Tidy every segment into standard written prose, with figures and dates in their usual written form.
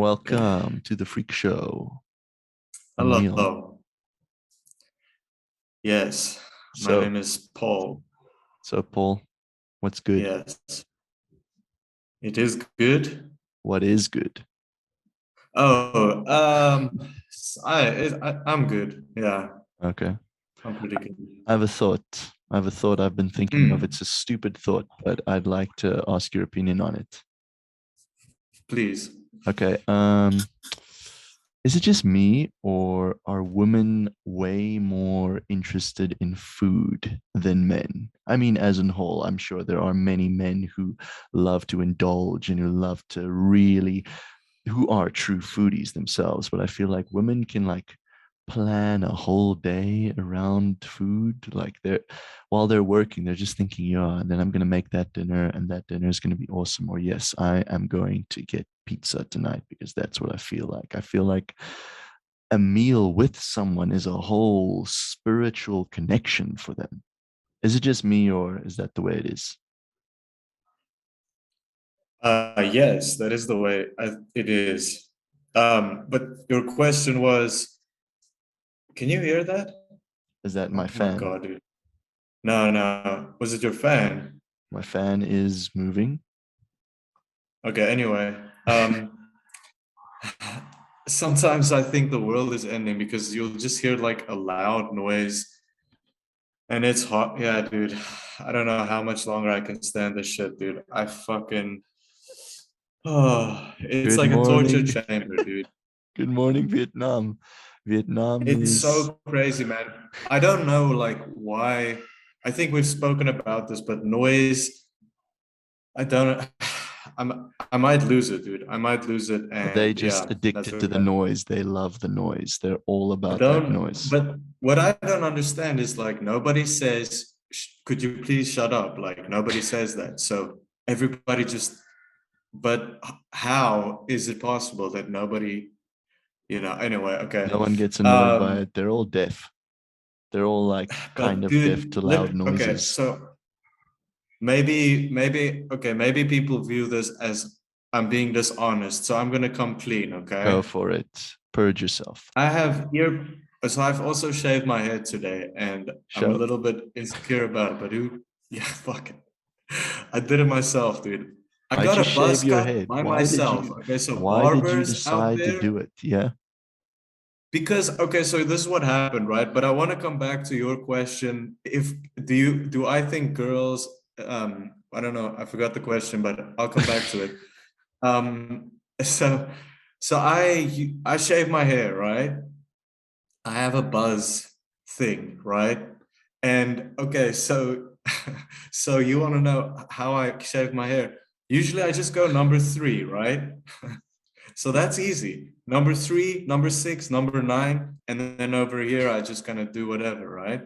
Welcome to the Freak Show. I'm Neil. Hello. Yes, my So, name is Paul. so Paul, what's good? Yes, it is good. What is good? Oh, I'm good. Yeah, Okay. I'm pretty good. I have a thought. I've been thinking of. Hmm. It's a stupid thought, but I'd like to ask your opinion on it. Please. Okay. Is it just me, or are women way more interested in food than men? I mean, as in whole, I'm sure there are many men who love to indulge and who love to really who are true foodies themselves, but I feel like women can like plan a whole day around food. Like they're while they're working, they're just thinking, yeah, and then I'm gonna make that dinner, and that dinner is gonna be awesome. Or yes, I am going to get pizza tonight because that's what I feel like. I feel like a meal with someone is a whole spiritual connection for them. Is it just me, or is that the way it is? Yes, that is the way it is. But your question was, can you hear that? Is that my Oh my fan? God, dude. No, no. Was it your fan? My fan is moving. Okay, anyway. Sometimes I think the world is ending because you'll just hear like a loud noise and it's hot. Yeah, dude. I don't know how much longer I can stand this shit, dude. I fucking it's Good like a torture morning. chamber, dude. Good morning, Vietnam. Vietnam It's is, so crazy, man. I don't know like why. I think we've spoken about this, but noise, I don't I might lose it, dude. I might lose it they and just yeah, that's addicted to the okay. noise. They love the noise. They're all I about that don't, noise. but what I don't understand is like nobody says, could you please shut up? Like nobody says that. So everybody just, but how is it possible that nobody, anyway, okay. No one gets annoyed by Um, it. They're all deaf. They're all like kind but of deaf dude, to loud okay, noises. so okay, maybe people view this as I'm being dishonest. So I'm gonna come clean, Go okay? for it. Purge yourself. I have ear, so I've also shaved my head today, and I'm a Show. little bit insecure about it. But dude, yeah, fuck it, I did it myself, dude. I Why'd got you a buzz shave your cut head? by myself. Okay, so Why did you barbers out decide to there, do it? Yeah. because okay, so this is what happened, right? But I want to come back to your question. If do I think girls? I don't know. I forgot the question, but I'll come back to it. Um, so so I shave my hair, right? I have a buzz thing, right? And okay, so so you want to know how I shave my hair? Usually I just go number three, right? So that's easy. Number three, number six, number nine, and then over here I just kind of do whatever, right?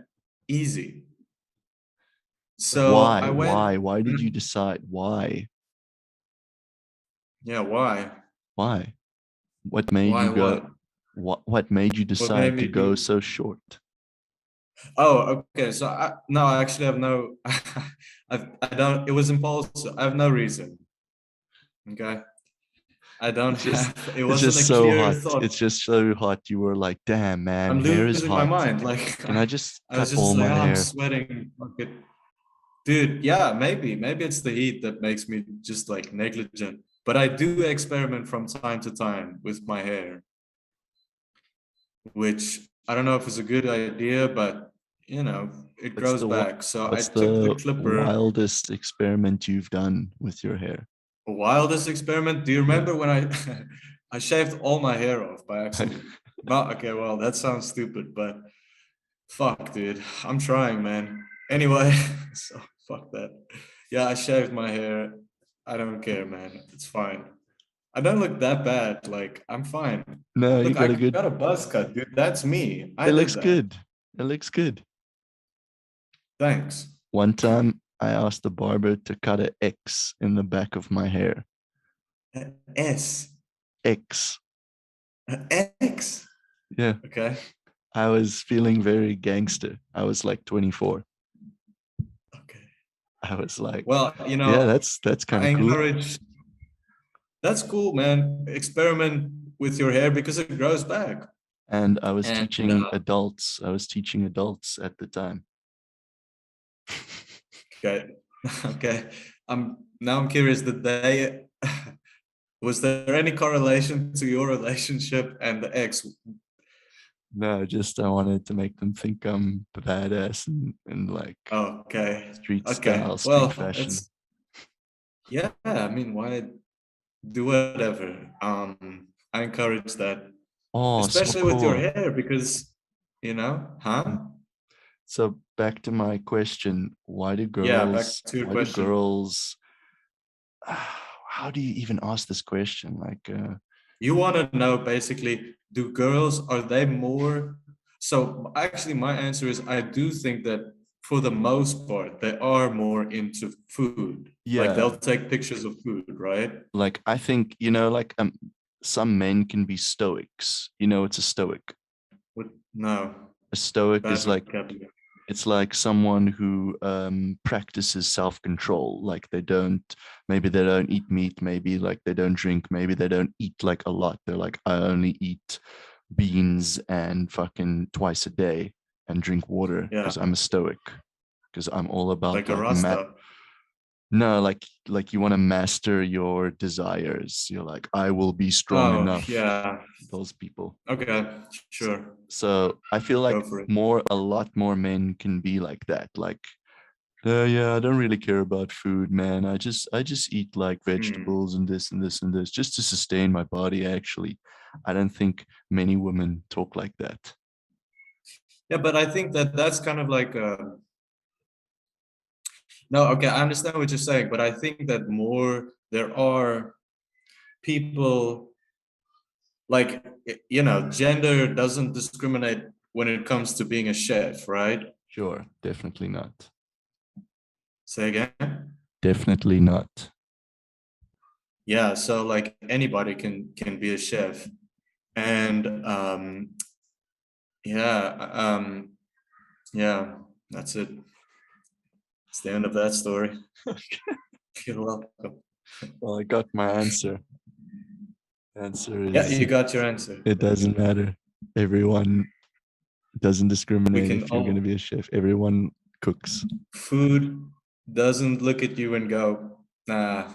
Easy. So Why? I went, Why did you decide? Why? yeah, why? Why? What made Why you go? what? What made you What made decide to go me? so short? Oh, okay. So no, I actually have no. I don't. It was impulsive. I have no reason. Okay. I don't It's just have. It it's wasn't just a so clear hot. It's thought. just so hot. You were like, damn man, I'm hair is losing my hot. mind. Like Can I just I cut was all just like, my oh, I'm hair? sweating. Okay. Dude, yeah, maybe it's the heat that makes me just like negligent. But I do experiment from time to time with my hair, which I don't know if it's a good idea, but it What's grows the back. So I what's took the the clipper. wildest experiment you've done with your hair? Wildest experiment. Do you Yeah. remember when I I shaved all my hair off by accident? Well, okay, well that sounds stupid, but fuck, dude, I'm trying, man. Anyway, so fuck that. Yeah, I shaved my hair. I don't care, man. It's fine. I don't look that bad. Like I'm fine. No, you Look, got a I good. got a buzz cut, dude. That's me. I It did looks that. good. It looks good. Thanks. One time, I asked the barber to cut a X in the back of my hair. S. X. X. Yeah. Okay. I was feeling very gangster. I was like 24. Okay. I was like, Well, yeah, that's kind I of cool. encourage That's cool, man. Experiment with your hair because it grows back. And I was And teaching adults. I was teaching adults at the time. okay, okay. I'm curious. Did they was there any correlation to your relationship and the ex? No, just I wanted to make them think I'm badass and like Okay, street okay. style, street Well, fashion. it's yeah. I mean, why do whatever? I encourage that, Oh, so especially with your cool. hair, because huh? Mm. So back to my question, Yeah. Back to your why do question. girls how do you even ask this question? Like You want to know basically, do girls are they more? So actually, my answer is I do think that for the most part they are more into food. Like yeah, they'll take pictures of food, right? like I think, like some men can be stoics. It's a stoic. No, A stoic bad is like vocabulary. it's like someone who practices self-control, like maybe they don't eat meat, maybe like they don't drink, maybe they don't eat like a lot, they're like I only eat beans and fucking twice a day and drink water Yeah, because I'm a stoic, because I'm all about like a like Rasta. no, like you want to master your desires, you're like I will be strong Oh enough, yeah. those people. Okay, sure. So I feel Go like for it. a lot more men can be like that. Like, yeah, I don't really care about food, man. I just eat like Hmm. vegetables and this and this and this just to sustain my body. Actually, I don't think many women talk like that. Yeah, but I think that that's kind of like no. Okay, I understand what you're saying, but I think that more there are people like gender doesn't discriminate when it comes to being a chef, right? Sure, definitely not. Say again. Definitely not. Yeah, so like anybody can be a chef, and yeah, yeah, that's it. It's the end of that story. You're welcome. Well, I got my answer. Answer Yeah, is you got your answer. it doesn't matter. Everyone doesn't We discriminate can if you're going to all be a chef. Everyone cooks. food doesn't look at you and go, nah,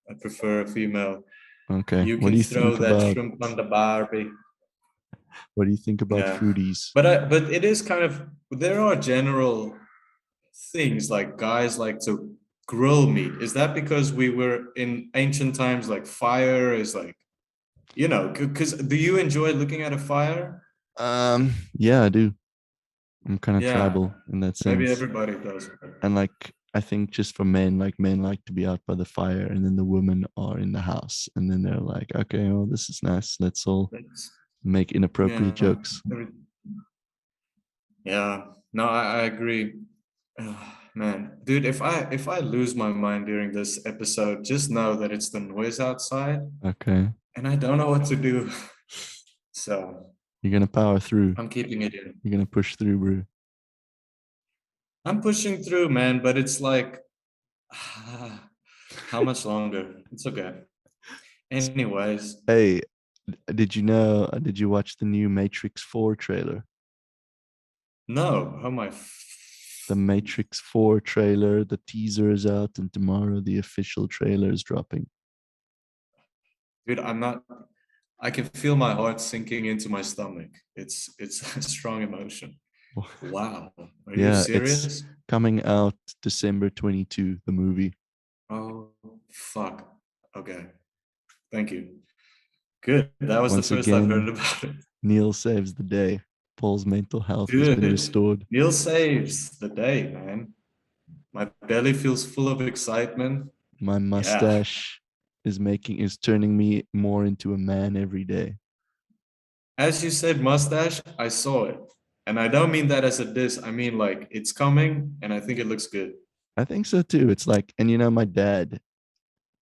I prefer a female. Okay. You can throw that About shrimp on the Barbie. what do you think about Yeah. foodies? But it is kind of there are general things like guys like to grill meat. Is that because we were in ancient times like fire is like because do you enjoy looking at a fire? Yeah, I do. I'm kind of Yeah, tribal in that maybe sense. everybody does. And like I think just for men, like men like to be out by the fire and then the women are in the house and then they're like, okay, well, this is nice. Let's all It's, make inappropriate yeah, jokes. yeah. No, I agree. Man, dude, if I lose my mind during this episode, just know that it's the noise outside Okay. and I don't know what to do. So You're gonna power through. I'm keeping it in. You're gonna push through, bro. I'm pushing through, man, but it's like, how much longer? It's okay. Anyways, Hey, did you watch the new Matrix 4 trailer? no, how my, The Matrix 4 trailer, the teaser is out, and tomorrow the official trailer is dropping. dude, I'm not, I can feel my heart sinking into my stomach. It's a strong emotion. Wow. Are you Yeah, it's serious? coming out December 22, the movie. Oh, fuck. Okay. Thank you. Good. That was the Once first I've heard again, about it. Neil saves the day. Paul's mental health has been Dude, restored. Neil saves the day, man. My belly feels full of excitement. My Yeah. mustache is turning me more into a man every day. As you said, mustache, I saw it. And I don't mean that as a diss. I mean, like, it's coming and I think it looks good. I think so too. It's like, and my dad,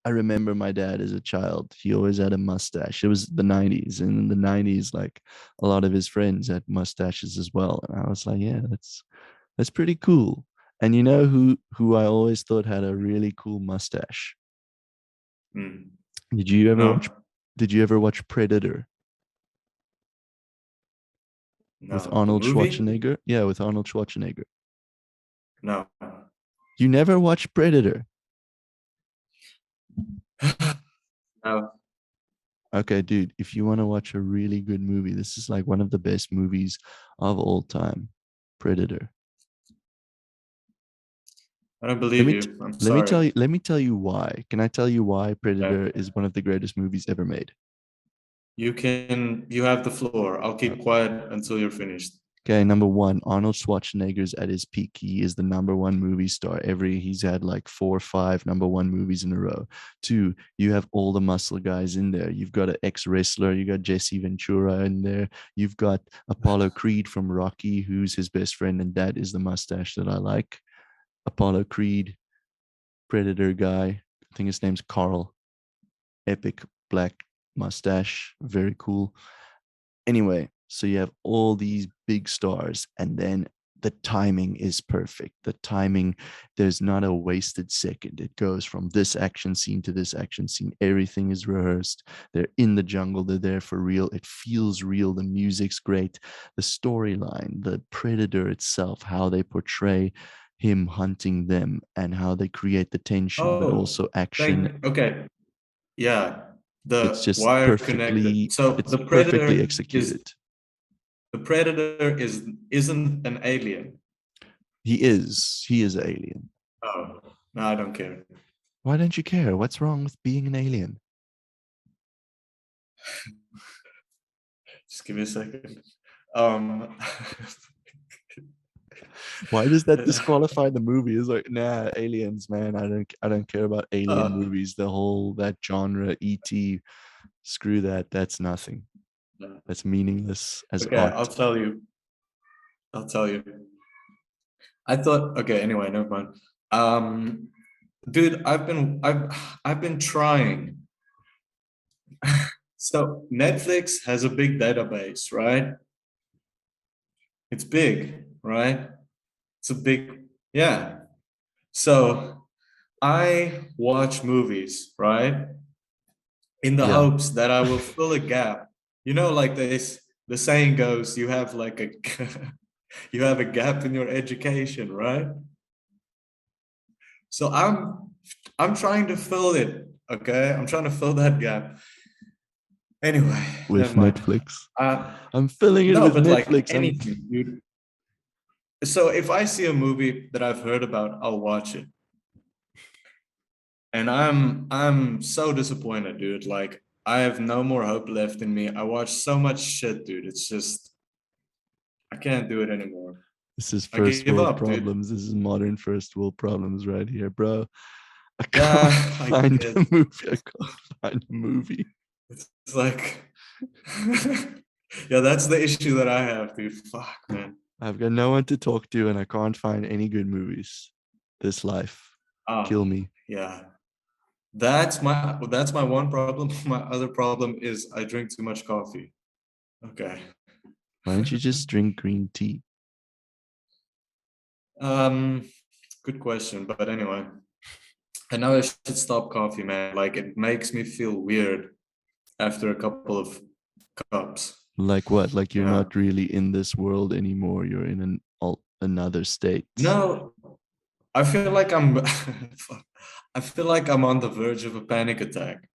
I remember my dad as a child. He always had a mustache. It was the 90s. And in the 90s, like a lot of his friends had mustaches as well. And I was like, yeah, that's pretty cool. And who I always thought had a really cool mustache? Hmm. Did you ever watch? No, Did you ever watch Predator with no. The Arnold movie? Schwarzenegger? Yeah, with Arnold Schwarzenegger. No. You never watched Predator? No. Okay, dude, if you want to watch a really good movie, this is like one of the best movies of all time. Predator. I don't Let believe me t- you. I'm let me tell sorry. you let me tell you why. Can I tell you why Okay. Predator is one of the greatest movies ever made? You have the floor. I'll keep quiet until you're finished. Okay, number one, Arnold Schwarzenegger's at his peak. He is the number one movie star. He's had like 4 or 5 number one movies in a row. Two, you have all the muscle guys in there. You've got an ex-wrestler, you got Jesse Ventura in there. You've got Apollo Creed from Rocky, who's his best friend, and that is the mustache that I like. Apollo Creed, Predator guy. I think his name's Carl. Epic black mustache. Very cool. Anyway, so you have all these big stars, and then the timing is perfect. The timing, there's not a wasted second. It goes from this action scene to this action scene. Everything is rehearsed. They're in the jungle, they're there for real. It feels real. The music's great. The storyline, the predator itself, how they portray him hunting them and how they create the tension, but Oh, also action. okay. Yeah. It's The just wire connected. So it's perfectly executed. the predator isn't an alien. He is an alien. Oh, no, I don't care. Why don't you care? What's wrong with being an alien? Just give me a second. Um, Why does that disqualify the movie? It's like, nah, aliens, man. I don't care about alien uh, movies. The whole that genre, ET, screw that. That's nothing. That's meaningless as okay, art. I'll tell you. I thought, okay, anyway, never mind. Um, dude, I've been trying. So Netflix has a big database, right? It's big, right? It's a big, yeah. So I watch movies, right? In the Yeah, hopes that I will fill a gap. You know, like the saying goes, you have like a you have a gap in your education, right? So I'm trying to fill it. Okay, I'm trying to fill that gap. Anyway, with never mind. Netflix. Uh, I'm filling it no, with but like Netflix. anything, dude. So if I see a movie that I've heard about, I'll watch it. And I'm so disappointed, dude. Like I have no more hope left in me. I watch so much shit, dude. It's just I can't do it anymore. This is I first give world up, dude. problems. This is modern first world problems right here, bro. I Yeah, can't I find guess a movie. I can't find a movie. it's like yeah, that's the issue that I have, dude. Fuck, man. I've got no one to talk to and I can't find any good movies. This life. Ah, Kill me. yeah. That's my one problem. My other problem is I drink too much coffee. Okay. Why don't you just drink green tea? Um, good question, but anyway, I know I should stop coffee, man. Like it makes me feel weird after a couple of cups. Like what? Like You you're know? not really in this world anymore. You're in another state. No, I feel like I'm I feel like I'm on the verge of a panic attack.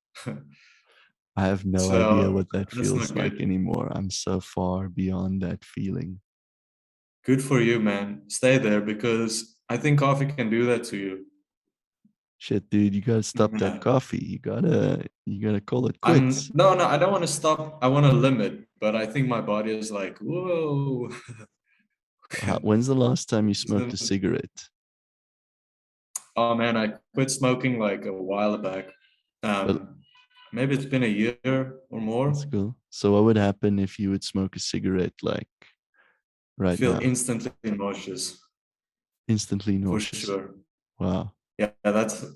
I have no idea So what that that's feels not like good. anymore. I'm so far beyond that feeling. Good for you, man. Stay there because I think coffee can do that to you. Shit, dude, you gotta stop that Yeah. coffee. You gotta call it quits. No, I don't want to stop. I want to limit, but I think my body is like, whoa. When's the last time you smoked a Limit. cigarette? Oh man, I quit smoking like a while back. Well, Um, Maybe it's been a year or that's more. cool. So what would happen if you would smoke a cigarette like I right feel now? instantly nauseous Instantly for nauseous. sure. Wow, Yeah, that's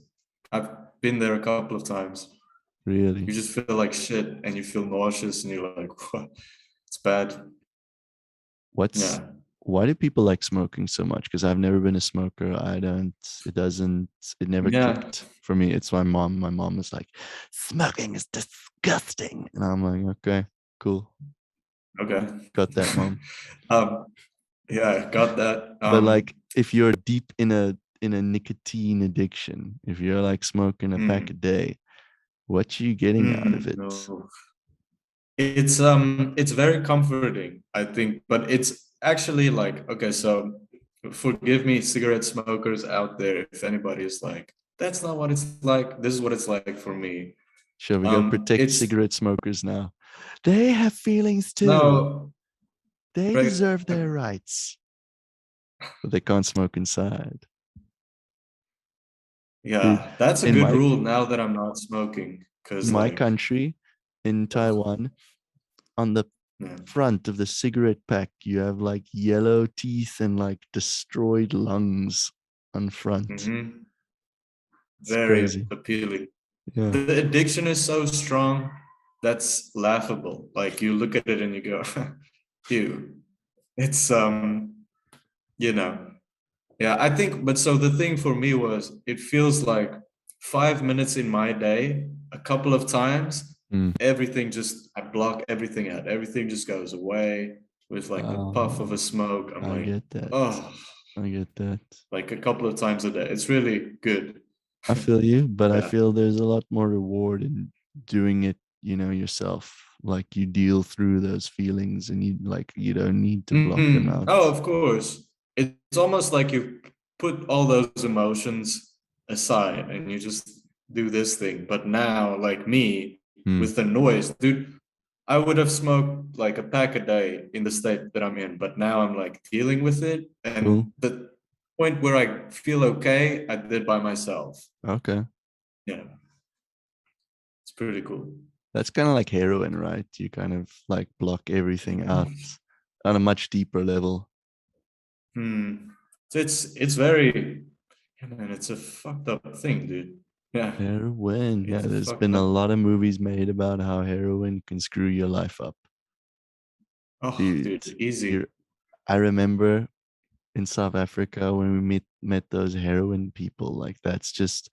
I've been there a couple of times. really? You just feel like shit and you feel nauseous and you're like, what? It's bad. What's Yeah. why do people like smoking so much? Because I've never been a smoker. I don't, it doesn't, it never Yeah. clicked for me. It's my mom. My mom was like, smoking is disgusting. And I'm like, okay, cool. Okay. Got that, mom. um, yeah, got that. But like if you're deep in a nicotine addiction, if you're like smoking a pack a mm, day, what you getting out of it? no. It's very comforting, I think, but it's actually like, okay, so forgive me, cigarette smokers out there, if anybody is like, that's not what it's like. This is what it's like for me. Sure, we gotta protect It's cigarette smokers now. They have feelings too. no, They right, deserve their rights, but they can't smoke inside. Dude, yeah, that's a in good my rule now that I'm not smoking, in because my like, country, in ugh, Taiwan, on the yeah. front of the cigarette pack, you have like yellow teeth and like destroyed lungs on front. Hmm. It's Very crazy. appealing. Yeah. The addiction is so strong that's laughable. Like you look at it and you go, ew. It's you know, yeah, I think, but so the thing for me was it feels like 5 minutes in my day, a couple of times, Mm. everything just I block everything out. Everything just goes away with like a puff of a smoke. I'm I like, get that. oh, I get that. like a couple of times a day. It's really good. I feel you, but I Yeah. feel there's a lot more reward in doing it, yourself. Like you deal through those feelings and you don't need to block them Mhm. out. Oh, of course. It's almost like you put all those emotions aside and you just do this thing. But now, like me, Hmm. with the noise, dude, I would have smoked like a pack a day in the state that I'm in. But now I'm like dealing with it. Cool. And the point where I feel okay, I did by myself. Okay. Yeah, it's pretty cool. That's kind of like heroin, right? You kind of like block everything out on a much deeper level. Hmm. So it's very, yeah, man, it's a fucked up thing, dude. Yeah. Heroin. Yeah, It's there's fucked been a up. lot of movies made about how heroin can screw your life up. Oh, Dude, dude, easy. you I remember in South Africa when we met those heroin people. Like that's just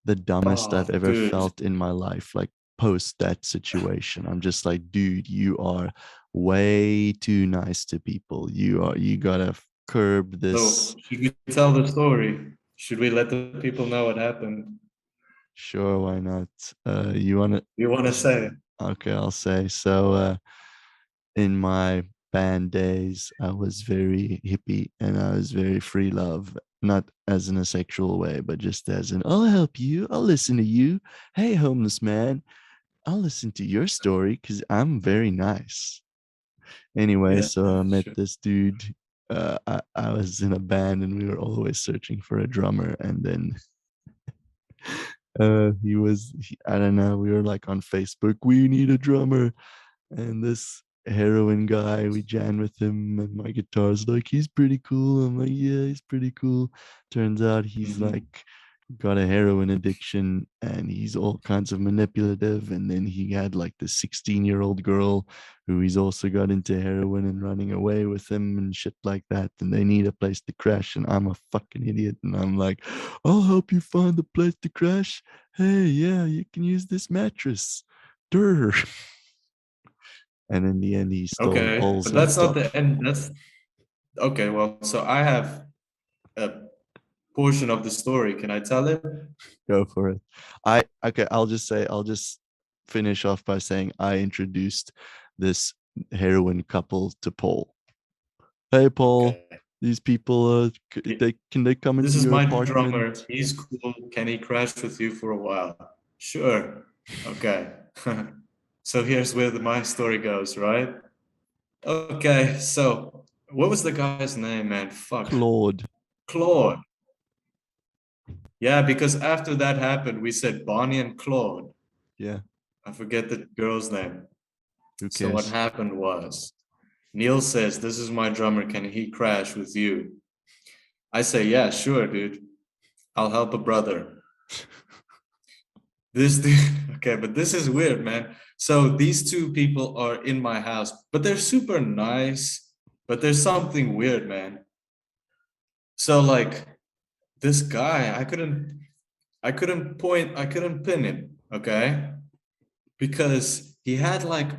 the dumbest I've Oh, ever dude. felt in my life. Like post that situation, I'm just like, dude, you are way too nice to people. You gotta curb this. So, should we tell the story? Should we let the people know what happened? Sure, why not? You wanna? You want to say? Okay, I'll say so. In my band days, I was very hippie and I was very free love, not as in a sexual way, but just as in, I'll help you, I'll listen to you. Hey, homeless man, I'll listen to your story because I'm very nice. Anyway, Yeah, so I met sure. this dude. I was in a band and we were always searching for a drummer. And then I don't know, we were like on Facebook, we need a drummer. And this heroin guy, we jam with him, and my guitar's like, he's pretty cool. I'm like, yeah, he's pretty cool. Turns out he's Mhm. like got a heroin addiction and he's all kinds of manipulative. And then he had like this 16-year-old girl who he's also got into heroin and running away with him and shit like that. And they need a place to crash. And I'm a fucking idiot. And I'm like, I'll help you find the place to crash. Hey, yeah, you can use this mattress. Durr. And in the end, he stole Okay, Paul's but that's not laptop. the end. That's okay. Well, so I have a portion of the story. Can I tell it? Go for it. I'll just finish off by saying I introduced this heroin couple to Paul. Hey, Paul, Okay. these people, can they come This into is your my apartment? drummer. He's cool. Can he crash with you for a while? Sure. Okay. So here's where my story goes, right? Okay, so what was the guy's name, man? Fuck. Claude. Claude. Yeah, because after that happened, we said Bonnie and Claude. Yeah, I forget the girl's name. who So what cares? happened was Neil says, this is my drummer. Can he crash with you? I say, yeah, sure, dude. I'll help a brother. This dude, okay, but this is weird, man. So these two people are in my house, but they're super nice. But there's something weird, man. So like this guy, I couldn't pin him, okay? Because he had like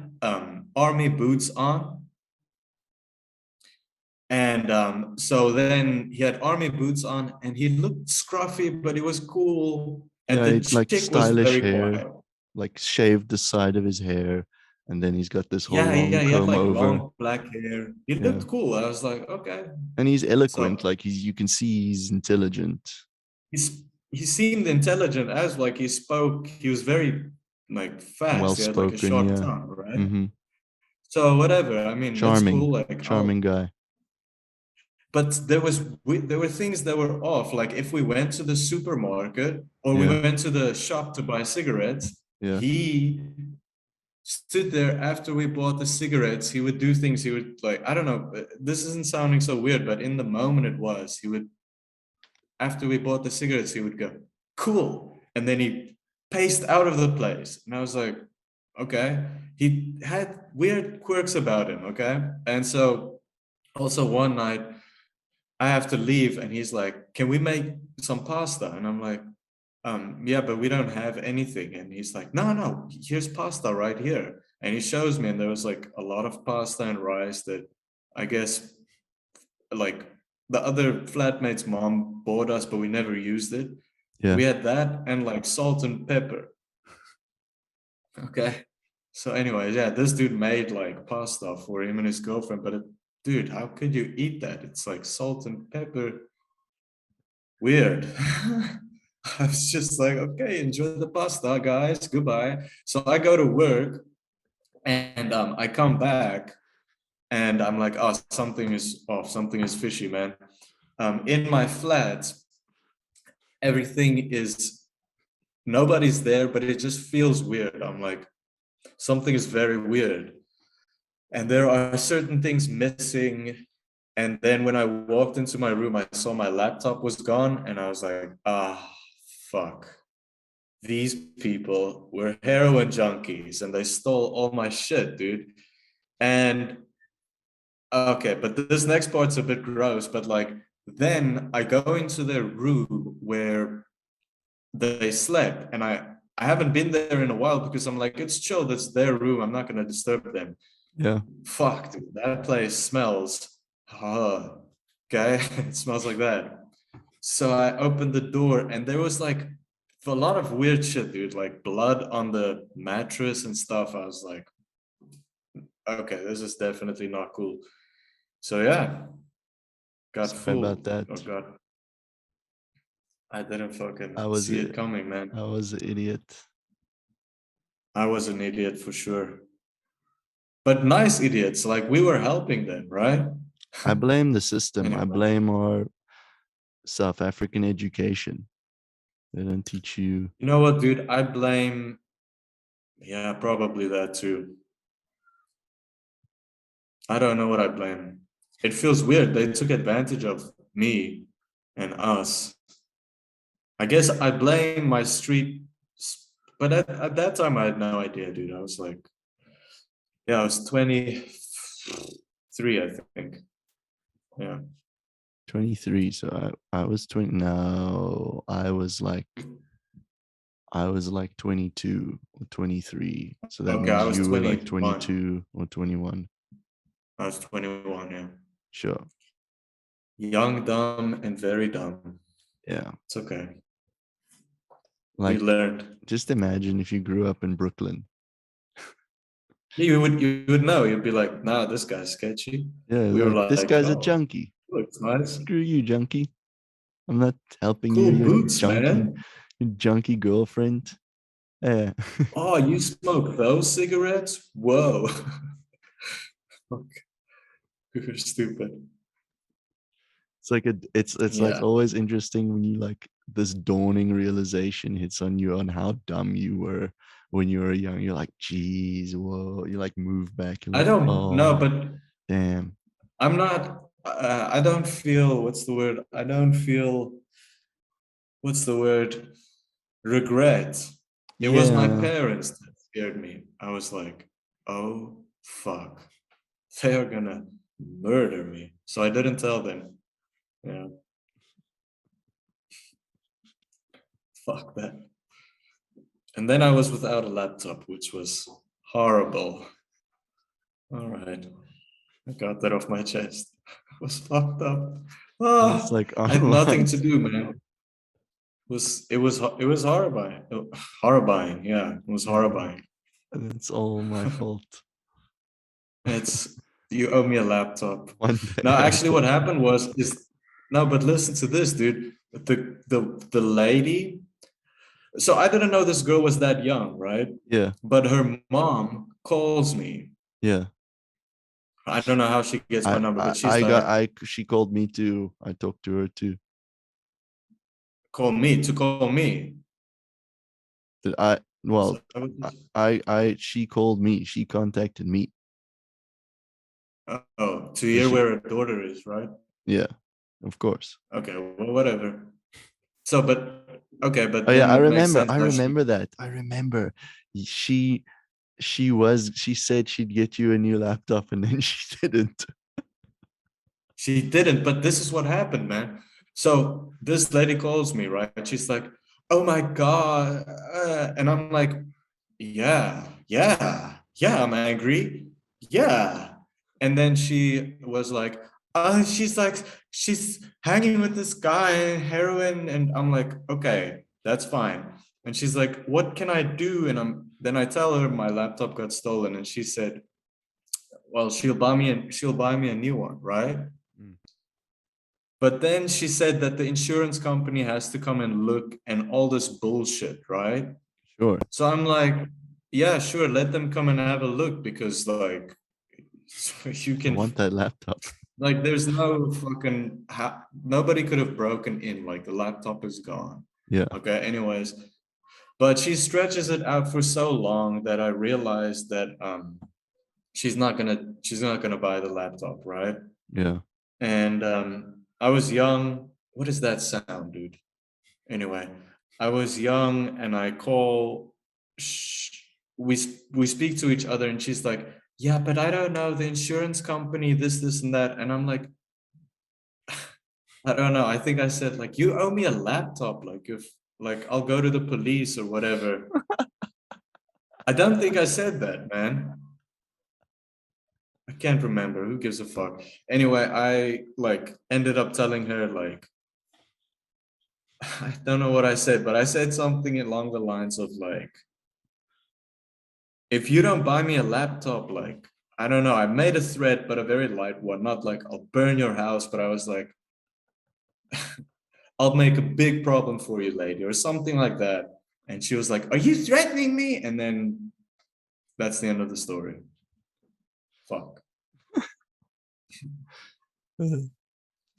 army boots on. And so then he had army boots on and he looked scruffy, but he was cool. And Yeah, the it, like chick was stylish very hair, quiet. like shaved the side of his hair, and then he's got this whole Yeah, long yeah, he had comb like over. long black hair. He Yeah, looked cool. I was like, okay. and he's eloquent. So Like you can see he's intelligent, he seemed intelligent as like he spoke, he was very like well fast. He had like a spoken. sharp Yeah, tongue, right? mm-hmm. So whatever. I mean, that's Charming, cool. Like, oh, charming guy. but there were things that were off. Like if we went to the supermarket or we Yeah, went to the shop to buy cigarettes, yeah, he stood there after we bought the cigarettes. He would do things. He would like, I don't know. This isn't sounding so weird, but in the moment it was. He would, after we bought the cigarettes, he would go, "Cool," and then he paced out of the place, and I was like, "Okay." He had weird quirks about him. Okay, and so also one night I have to leave and he's like, "Can we make some pasta?" And I'm like, yeah, but we don't have anything." And he's like, "No, no, here's pasta right here." And he shows me, and there was like a lot of pasta and rice that I guess like the other flatmate's mom bought us, but we never used it. yeah. We had that and like salt and pepper. Okay. So, anyways, yeah, this dude made like pasta for him and his girlfriend, but dude, how could you eat that? It's like salt and pepper. Weird. I was just like, okay, enjoy the pasta, guys. Goodbye. So I go to work and I come back and I'm like, oh, something is off, something is fishy, man. In my flat, everything is nobody's there, but it just feels weird. I'm like, something is very weird. And there are certain things missing. And then when I walked into my room, I saw my laptop was gone, and I was like, ah, fuck. These people were heroin junkies and they stole all my shit, dude. And okay, but this next part's a bit gross, but like, then I go into their room where they slept, and I haven't been there in a while because I'm like, it's chill, that's their room, I'm not gonna disturb them. Yeah. Fuck, dude, that place smells. Okay, it smells like that. So I opened the door, and there was like a lot of weird shit, dude, like blood on the mattress and stuff. I was like, okay, this is definitely not cool. So yeah, got Sorry about fooled. Oh that. god, I didn't I fucking was see a, it coming, man. I was an idiot. I was an idiot for sure. But nice idiots, like we were helping them, right? I blame the system. I Anyway, blame our South African education. They don't teach you. you know what, dude? I blame, yeah, probably that too. I don't know what I blame. It feels weird. They took advantage of me and us. I guess I blame my street, but at that time I had no idea, dude. I was like, yeah, I was 23, I think. Yeah. 23. So I was 20. No, I was like 22 or 23. So that Okay, I means was you were like 21. 22 or 21. I was 21, yeah. Sure. Young, dumb, and very dumb. Yeah. It's okay. We Like, learned. just imagine if you grew up in Brooklyn. You would know. You'd be like, nah, this guy's sketchy. Yeah, We were like this like, guy's a oh, junkie. looks nice. Screw you, junkie. I'm not helping you. Cool You're boots, man. your junkie girlfriend. Yeah. Oh, you smoke those cigarettes? Whoa. Fuck, you're stupid. It's like Yeah. always interesting when you like this dawning realization hits on you on how dumb you were when you were young. You're like, geez, whoa. You like move back. You're I like, don't know, oh, but damn. I'm not, I don't feel, what's the word? I don't feel, what's the word? Regret. It was my Yeah. parents that scared me. I was like, oh, fuck. They are gonna murder me. So I didn't tell them. Yeah, fuck that. And then I was without a laptop, which was horrible. All right, I got that off my chest. It was fucked up. It's Ah, like I had nothing online. to do, man. It was horrifying. Horrifying, yeah, it was Yeah, horrifying. and it's all my fault. It's you owe me a laptop. One No, day I actually, what will. happened was is no, but listen to this, dude. The lady. So I didn't know this girl was that young, right? Yeah, But her mom calls me. yeah. I don't know how she gets my number, but she's I got like, I she called me too. I talked to her too. call me to call me. Did I So well she called me. She contacted me. oh, to So hear she where her daughter is, right? yeah, of course. Okay, well, whatever. So, but okay, Oh but yeah, then it makes sense I how she. remember that. I remember she she said she'd get you a new laptop and then she didn't. She didn't, but this is what happened, man. So this lady calls me, right? She's like, "Oh my God," and I'm like, "Yeah, yeah, yeah, I'm angry, yeah." And then she was like, she's like, she's hanging with this guy, heroin, and I'm like, "Okay, that's fine." And she's like, "What can I do?" And then I tell her my laptop got stolen, and she said, "Well, she'll buy me a new one, right?" Mm, But then she said that the insurance company has to come and look and all this bullshit, right? sure. So I'm like, yeah, sure, let them come and have a look because like you I can want that laptop. like there's no fucking nobody could have broken in, like the laptop is gone. Yeah, Okay, anyways, but she stretches it out for so long that I realized that she's not gonna buy the laptop, right? yeah. And I was young. What is that sound, dude? Anyway, I was young and I call. We speak to each other, and she's like, "Yeah, but I don't know the insurance company, this, and that." And I'm like, "I don't know. I think I said like, you owe me a laptop. Like if like I'll go to the police or whatever." I don't think I said that, man. I can't remember. Who gives a fuck? Anyway, I like ended up telling her like I don't know what I said, but I said something along the lines of like, if you don't buy me a laptop, like, I don't know, I made a threat, but a very light one, not like I'll burn your house, but I was like, I'll make a big problem for you, lady, or something like that. And she was like, are you threatening me? And then that's the end of the story. Fuck.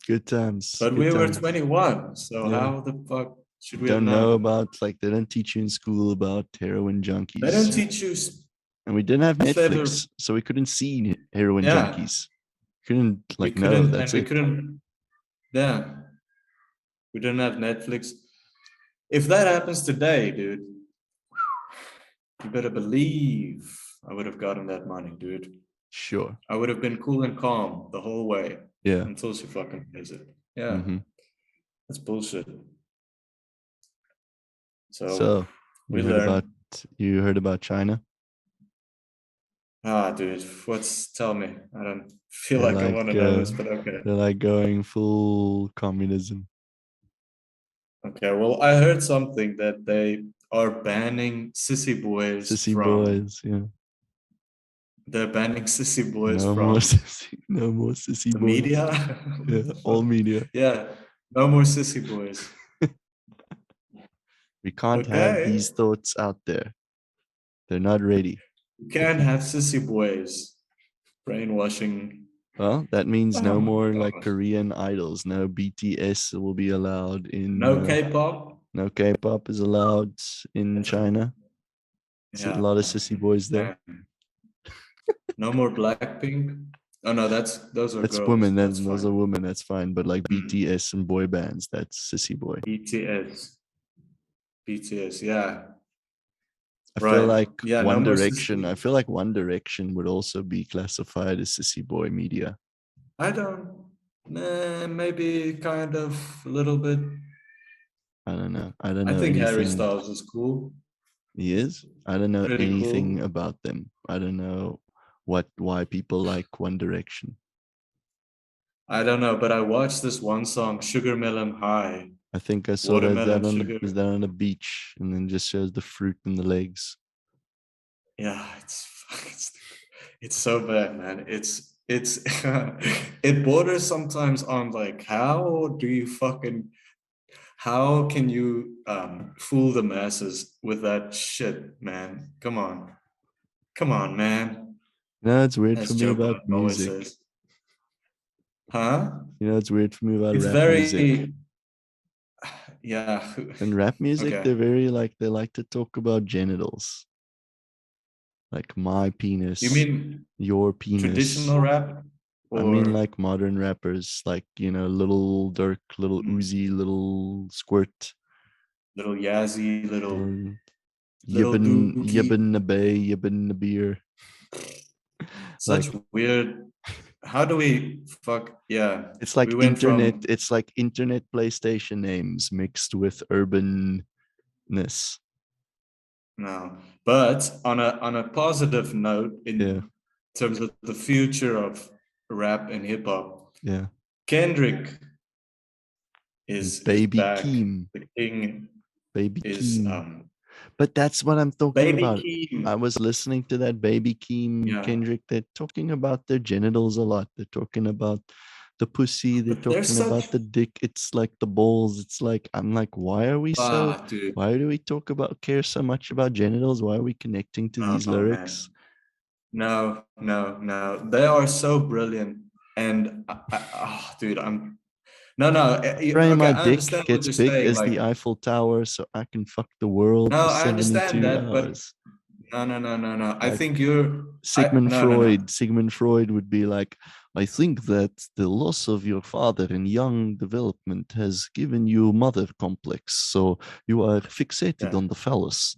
Good times. But Good we were times. 21, so Yeah. how the fuck should we have Don't know known? about like they don't teach you in school about heroin They don't junkies. teach you And we didn't have clever. Netflix, so we couldn't see heroin Yeah, junkies. Couldn't we like no, couldn't, and that's we it. couldn't. Yeah, we didn't have Netflix. If that happens today, dude, you better believe I would have gotten that money, dude. Sure. I would have been cool and calm the whole way Yeah. until she fucking pays it. Yeah, Mm-hmm. that's bullshit. So So we learned. you heard about China? Dude, tell me? I don't feel They're like I like want to know this, but okay. they're like going full communism. Okay, well, I heard something that they are banning sissy boys Sissy from. boys, yeah. They're banning sissy boys No more from no more sissy the boys. media. Yeah, What the all fuck? media. Yeah, no more sissy boys. We can't have Okay, these thoughts out there. They're not ready. you The can't pe- have sissy boys brainwashing. well, that means Oh no my more like god. Korean idols. No BTS will be allowed in. No K-pop. No K-pop is allowed in China. It's a Yeah, lot of sissy boys there. man. No more Blackpink. Oh no, those are That's girls. women. That's Those fine. are women. That's fine. But like Mm. BTS and boy bands, that's sissy boy. BTS. BTS. Yeah. I feel Right. like Yeah. No One more Direction. I sissy. feel like One Direction would also be classified as sissy boy media. I don't. Maybe kind of a little bit. I don't know. I don't I know think Harry anything. Styles is cool. He is. I don't know Pretty anything cool. about them. I don't know why people like One Direction. I don't know, but I watched this one song, Sugar Melon High. I think I saw that Watermelon on sugar. is that on a beach, and then just shows the fruit and the legs. Yeah, it's so bad, man. It's it borders sometimes on like how can you fool the masses with that shit, man? Come on, man. You know, it's weird As for me Joe about Budden always music. says, huh? You know, it's weird for me about It's rap music. very yeah. And rap music, Okay. they're very like they like to talk about genitals, like my You penis, mean your penis. traditional rap I mean, or like modern rappers, like Little Dirk, Little mm, Uzi, Little Squirt, little Yazzie, or little Dookie? Yibbin Bay, Yibbin beer. Such Like weird. How do we fuck? Yeah, we went from it's like internet PlayStation names mixed with urbanness. no, but on a positive note, Yeah, in terms of the future of rap and hip hop, yeah. Kendrick is Baby back. Keem, The king Baby is Keem. But that's what I'm talking Baby about. I Keem. was listening to that Baby Keem Yeah, Kendrick. They're talking about their genitals a lot. They're talking about the pussy. They're but there's talking such about the dick. It's like the balls. It's like I'm like, why are we so? dude. Why do we care so much about genitals? Why are we connecting to these No, man. lyrics? No, no, no. They are so brilliant. And dude, I'm no, no. Pray Okay, my I dick understand what gets you're big saying. as the Like, Eiffel Tower, so I can fuck the world no, for I understand 72 that, but hours. no, no, no, no, no. I Like think you're. Sigmund No, no, no, Freud. Sigmund Freud would be like, I think that the loss of your father in young development has given you mother complex, so you are fixated yeah, on the phallus.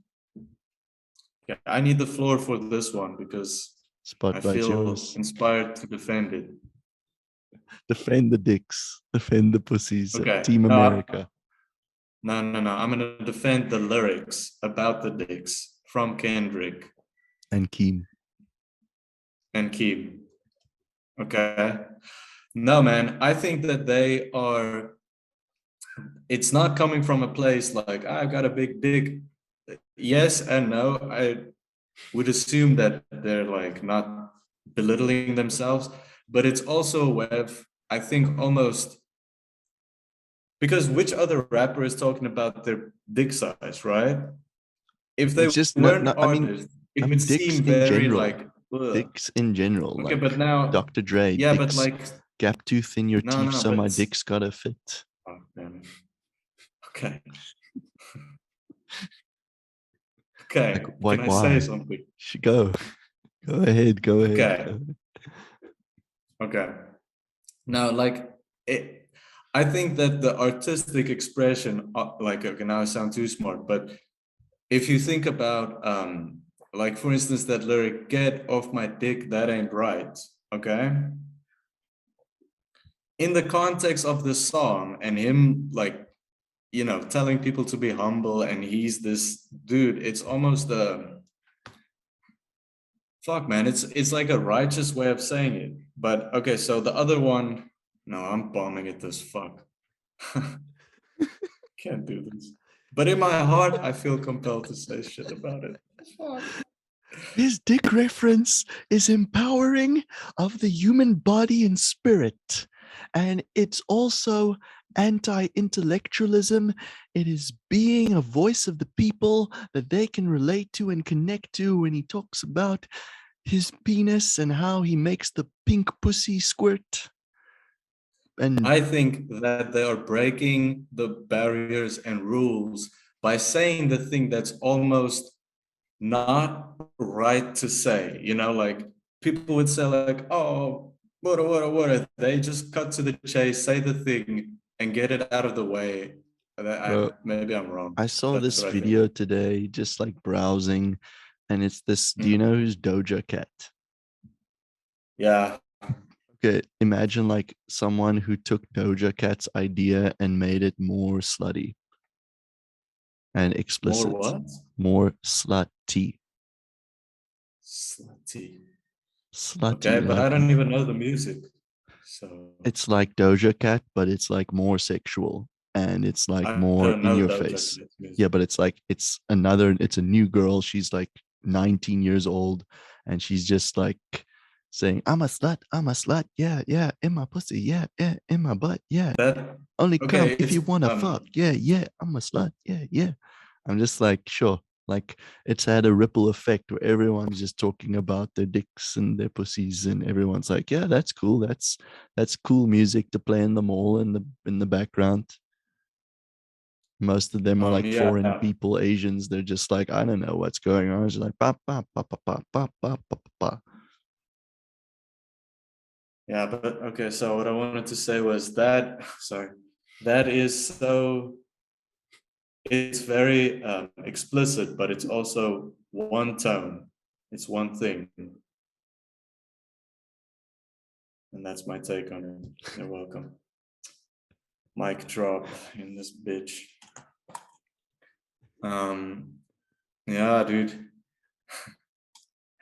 yeah. I need the floor for this one because I Spotlight feel yours. inspired to defend it. Defend the dicks. Defend the pussies. Okay, Team America. no, no, no. I'm gonna defend the lyrics about the dicks from Kendrick And Keem. and Keem. Okay. No, man. I think that they are. It's not coming from a place like I've got a big dick. Yes and no. I would assume that they're like not belittling themselves, but it's also a way of, I think, almost because which other rapper is talking about their dick size, right? If they It's just weren't I artists, it would mean dicks seem in very general. like, ugh. Dicks in general. Okay, Like but now, Dr. Dre, yeah, but dicks. like, Gap tooth in your no, teeth, no, so my but dick's gotta fit. oh, man. Okay, Like, okay. Can I say why? something? Go. Go ahead. Go ahead. Okay, okay. Now, like, it, I think that the artistic expression, like, okay, now I sound too smart, but if you think about, like, for instance, that lyric, "Get off my dick, that ain't right," okay? In the context of the song and him, like, telling people to be humble, and he's this dude, it's almost a fuck, man. It's like a righteous way of saying it. But okay, so the other one, no, I'm bombing it this fuck. Can't do this. But in my heart, I feel compelled to say shit about it. Fuck. His dick reference is empowering of the human body and spirit. And it's also anti intellectualism. It is being a voice of the people that they can relate to and connect to when he talks about his penis and how he makes the pink pussy squirt. And I think that they are breaking the barriers and rules by saying the thing that's almost not right to say. Like, people would say, like, oh, what. They just cut to the chase, say the thing, and get it out of the way. bro, Maybe I'm wrong. I saw That's this what I think. video today, just like browsing, and it's this. Do you Mm. know who's Doja Cat? Yeah. Okay, imagine like someone who took Doja Cat's idea and made it more slutty and More explicit, what? more slutty, Slutty. slutty. Okay, but Like I don't even know the music. So it's like Doja Cat, but it's like more sexual and it's like I more don't in know your Doja face. Cat's Yeah, music. but it's like it's a new girl. She's like 19 years old and she's just like saying, I'm a slut, yeah, yeah, in my pussy, yeah, yeah, in my butt, yeah. That Only come okay, if it's you wanna fuck, yeah, yeah, I'm a slut, yeah, yeah. I'm just like, sure. Like it's had a ripple effect where everyone's just talking about their dicks and their pussies, and everyone's like, yeah, that's cool. That's cool music to play in the mall in the background. Most of them are like foreign yeah. people, Asians. They're just like, I don't know what's going on. It's just like pa pa pa pa pa pa pa pa pa. Yeah, but okay, so what I wanted to say was that sorry, that is so it's very explicit, but it's also one tone. It's one thing. And that's my take on it. You're welcome. Mic drop in this bitch. Um, yeah, dude.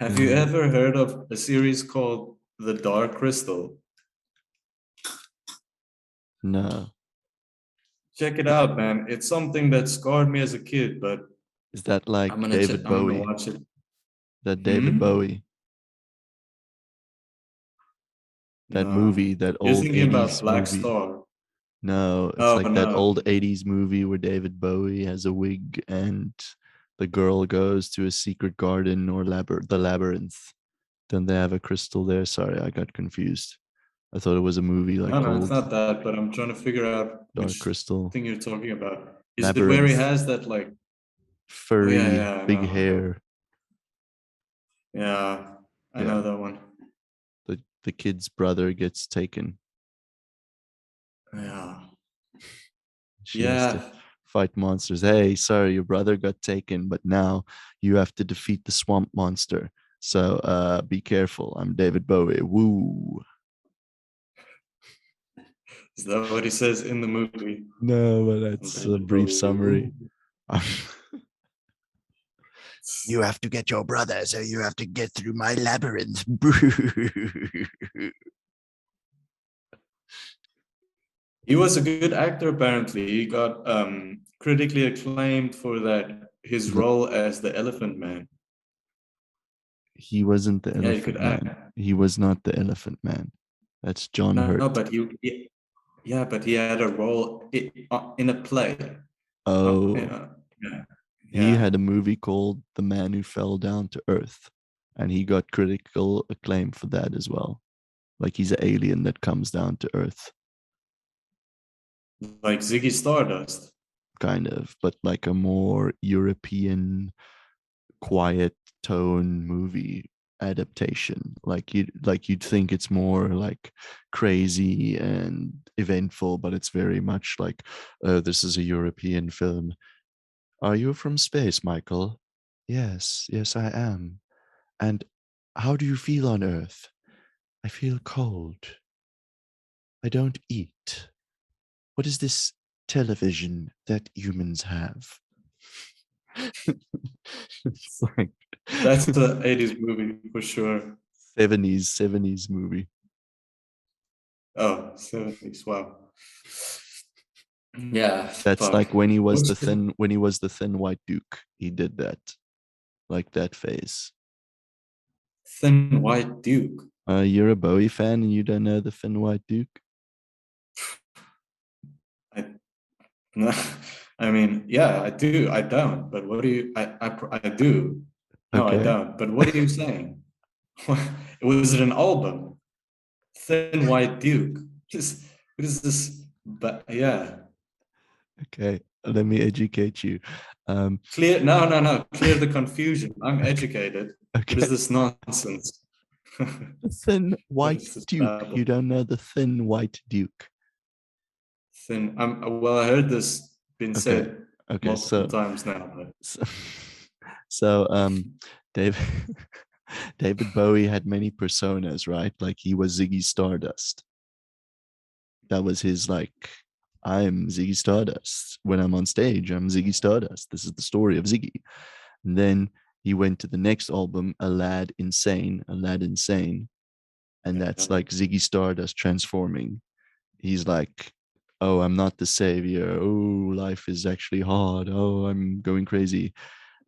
Have you Uh, ever heard of a series called The Dark Crystal? no, Check it out, man. It's something that scarred me as a kid, but is that like David I'm gonna Bowie? watch it. That David Hmm? Bowie, that No. movie, that You're old thinking about 80s Black movie. Star. No, it's Oh like that no. old 80s movie where David Bowie has a wig and the girl goes to a secret garden or the labyrinth. Then they have a crystal there. Sorry, I got confused. I thought it was a movie like No, no, it's called not that, but I'm trying to figure out Dark which Crystal. thing you're talking about. Is it where he Labyrinth, has that like oh furry, yeah, big I know. hair. Yeah, I Yeah, know that one. the kid's brother gets taken. Yeah. She has to Yeah. fight monsters. Hey, sorry, your brother got taken, but now you have to defeat the swamp monster. So be careful. I'm David Bowie. Woo. Is that what he says in the movie? No, but I'm that's a David brief Bowie. summary. Ooh. You have to get your brother, so you have to get through my labyrinth. He was a good actor apparently. He got critically acclaimed for that his Look, role as the Elephant Man. he wasn't the Yeah, he could elephant act. man. He was not the elephant man. That's John No, Hurt. but yeah, but he had a role in a play. Oh, Yeah, yeah, he yeah. had a movie called The Man Who Fell Down to Earth, and he got critical acclaim for that as well. Like he's an alien that comes down to Earth, Like Ziggy Stardust. kind of, but like a more European, quiet tone movie adaptation. You'd think it's more like crazy and eventful, but it's very much like, oh, this is a European film. Are you from space, Michael? Yes, yes, I am. And how do you feel on Earth? I feel cold. I don't eat. What is this television that humans have? It's like That's the 80s movie for sure. 70s movie. Oh, 70s. Wow. Yeah, That's fuck. like when he was What's the the thin white duke. He did that, like that phase. Thin White Duke? You're a Bowie fan and you don't know the thin white duke? I, no, I mean, yeah, I do. I don't. But what do you? I do. No, I Okay, don't. But what are you saying? Was it an album? Thin White Duke. What is this? But yeah, okay. Let me educate you. Um, clear. No, no, no. Clear the confusion. I'm educated. What is okay. this nonsense? The thin What white is this duke. You babble? don't know the thin white duke. Thin. Well, I heard this been Okay. said Okay. multiple times now, but So, so David David Bowie had many personas, right? Like he was Ziggy Stardust. That was his like, I'm Ziggy Stardust. When I'm on stage, I'm Ziggy Stardust. This is the story of Ziggy. And then he went to the next album, A Lad Insane, A Lad Insane. And Yeah. that's like Ziggy Stardust transforming. He's like, oh, I'm not the savior. Oh, life is actually hard. Oh, I'm going crazy.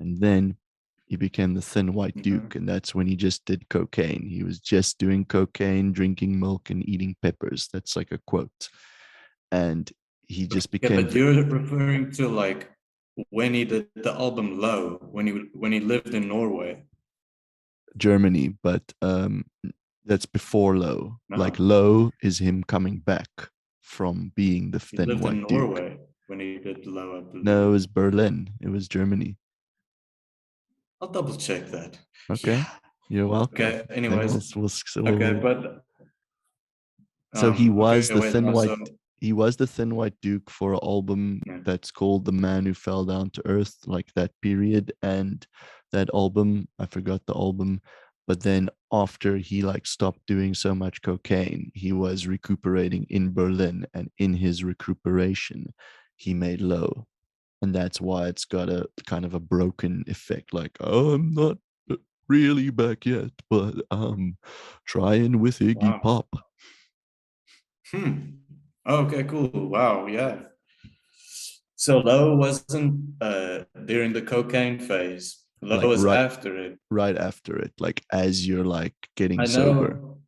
And then he became the Thin White Duke. Mhm. And that's when he just did cocaine. He was just doing cocaine, drinking milk, and eating peppers. That's like a quote. And he just Yeah, became but you're referring to like when he did the album Low, when he lived in Norway. Germany, but that's before Low. Like No, Low is him coming back from being the he Thin lived in White Duke. Norway when he did Low, I No, it believe. was Berlin. It was Germany. I'll double check that. Okay, Yeah. you're welcome. Okay. Then Anyways. Okay, we'll but so he was okay, the wait, thin no, white so he was the thin white duke for an album yeah. that's called The Man Who Fell Down to Earth, like that period. And that album, I forgot the album, but then after he like stopped doing so much cocaine, he was recuperating in Berlin, and in his recuperation he made Low. And that's why it's got a kind of a broken effect, like, oh, I'm not really back yet, but trying with Iggy Wow. Pop. Hmm. Okay, cool. Wow, yeah. So Low wasn't during the cocaine phase. Low Like was after it. right after it, like as you're like getting I sober. know.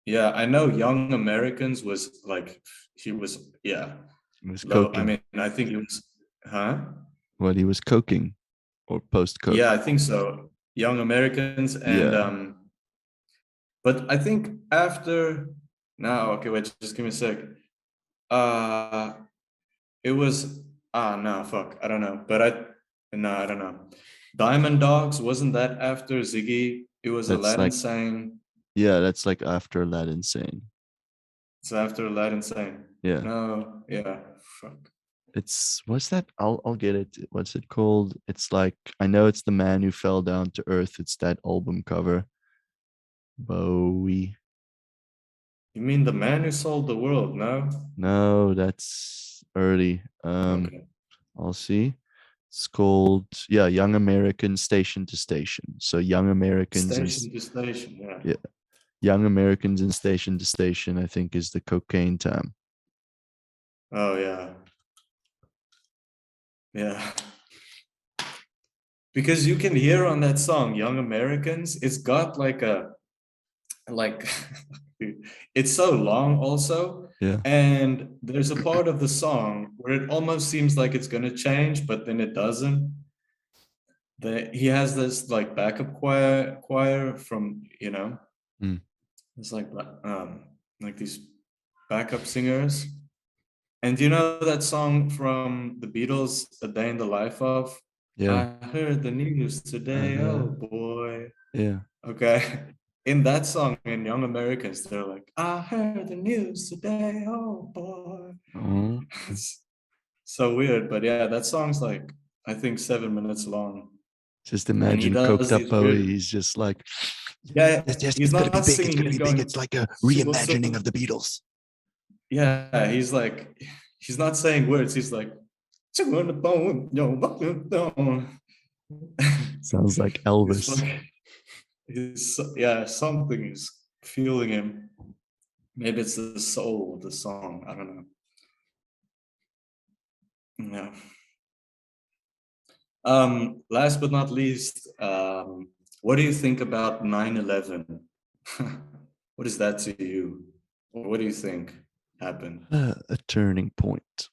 Yeah, I know Young Americans was like he was, yeah. He was Low, I coking. mean, I think he was, huh? Well, he was coking or post Yeah, coke. I think so. Young Americans and Yeah, but I think after no, okay, wait, just give me a sec. Uh it was no, fuck, I don't know. But I don't know. Diamond Dogs, wasn't that after Ziggy? It was that's Aladdin like saying that's like after that insane. it's after Aladdin saying. Yeah, No, yeah, fuck. it's what's that? I'll get it. What's it called? It's like I know it's The Man Who Fell Down to Earth. It's that album cover. Bowie. You mean the man who sold the world, no? No, that's early. Okay. I'll see. It's called Young Americans Station to Station. So Young Americans and Station to station, yeah. yeah, Young Americans and Station to Station, I think, is the cocaine time. Oh yeah. Yeah. Because you can hear on that song, Young Americans, it's got like it's so long also. Yeah. And there's a part of the song where it almost seems like it's gonna change, but then it doesn't. He has this like backup choir from, Mm. it's like these backup singers. And do you know that song from the Beatles, A Day in the Life of? Yeah. I heard the news I today, oh heard. boy. Yeah. Okay. In that song, in Young Americans, they're like, I heard the news today, oh boy. Oh. It's so weird. But yeah, that song's like, I think 7 minutes long. Just And he imagine coked does up these Bowie. weird, He's just like, yeah, yes, he's it's gonna be not big. It's singing, gonna he's be big. going, It's like a she was so, reimagining of the Beatles. yeah, he's like, he's not saying words. He's like, Sounds like It's Elvis. like yeah, something is fueling him. Maybe it's the soul of the song. I don't know. Yeah. Last but not least, what do you think about 9/11? What is that to you? What do you think happened? A turning point.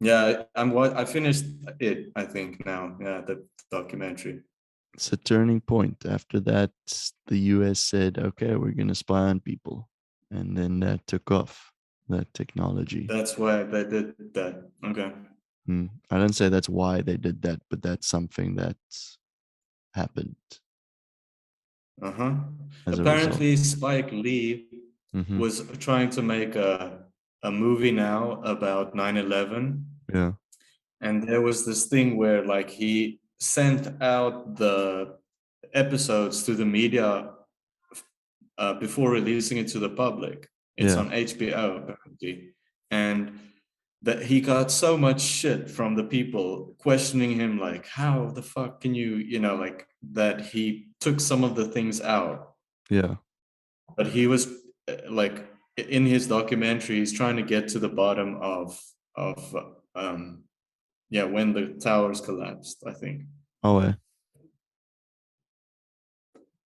Yeah, I finished it, I think now. Yeah, the documentary. It's a turning point. After that, the US said, okay, we're going to spy on people. And then that took off, that technology. That's why they did that. Okay. I don't say that's why they did that, but that's something that happened Uh-huh. as a result. Apparently, Spike Lee Hmm. was trying to make a movie now about 9/11. Yeah. And there was this thing where like he sent out episodes to the media before releasing it to the public. It's Yeah. on HBO apparently, and that he got so much shit from the people questioning him, like, how the fuck can you, like that he took some of the things out. Yeah. But he was like in his documentary, he's trying to get to the bottom of yeah, when the towers collapsed, I think. Oh, yeah.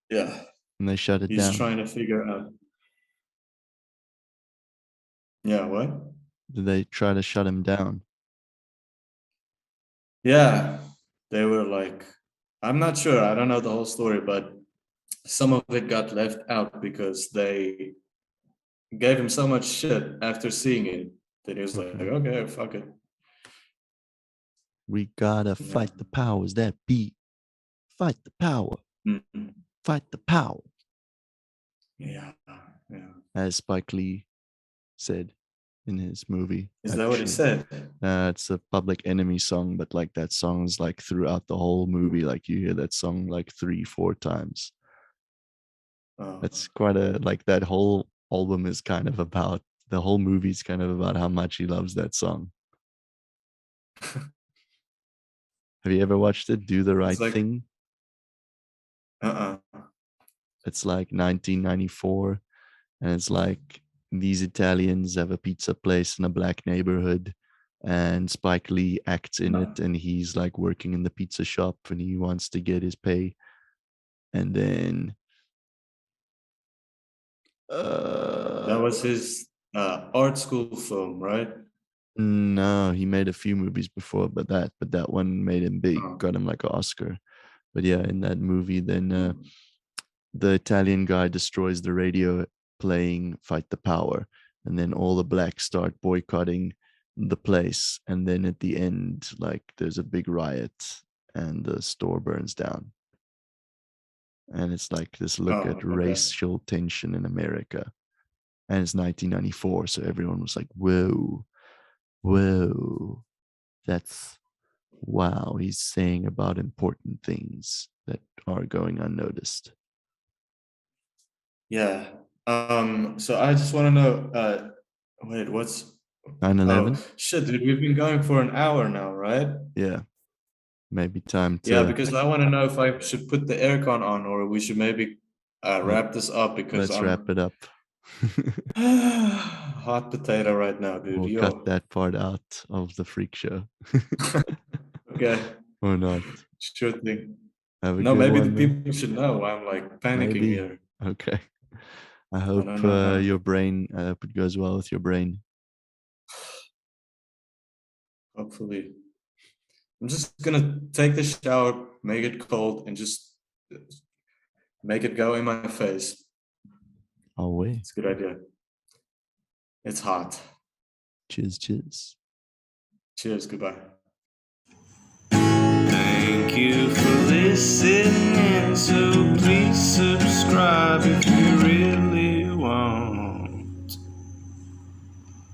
Yeah, And they shut it he's down. trying to figure out. Yeah, what? Did they try to shut him down? Yeah, they were like, I'm not sure, I don't know the whole story, but some of it got left out because they gave him so much shit after seeing it that he was like, Okay. okay, fuck it. We gotta Yeah. fight the powers that be. Fight the power. Mhm. Fight the power. Yeah. Yeah. As Spike Lee said in his movie. Is that what he Actually, said? it's a Public Enemy song, but like that song is like throughout the whole movie. Like you hear that song like 3-4 times. Oh. It's quite a like that whole album is kind of about the whole movie's kind of about how much he loves that song. Have you ever watched it? Do the It's Right like, Thing. uh-uh. It's like 1994, and it's like these Italians have a pizza place in a black neighborhood, and Spike Lee acts in it, and he's like working in the pizza shop, and he wants to get his pay, and then That was uh his art school film, right? no, he made a few movies before, but that one made him big, Oh. got him like an Oscar. But yeah, in that movie, then Mm. the Italian guy destroys the radio playing Fight the Power, and then all the blacks start boycotting the place. And then at the end, like there's a big riot and the store burns down. And it's like this look Oh, at okay. racial tension in America. And it's 1994, so everyone was like, whoa, whoa, that's wow, he's saying about important things that are going unnoticed. Yeah. So I just want to know, wait, what's, 9/11. oh, shit, dude, we've been going for an hour now, right? Yeah, maybe time Yeah, to because I want to know if I should put the aircon on or we should maybe let, wrap this up because let's wrap I'm it up. hot potato right now, dude. We'll cut Yo. that part out of the freak show. Okay, Or not. sure thing. Have a No, good maybe the one, man. people should know why I'm like panicking Maybe. here. Okay. I I hope don't know. your brain, I hope it goes well with your brain. Hopefully. I'm just gonna take the shower, make it cold, and just make it go in my face. I'll wait. It's a good idea. It's hot. Cheers, cheers. Cheers, goodbye. Thank you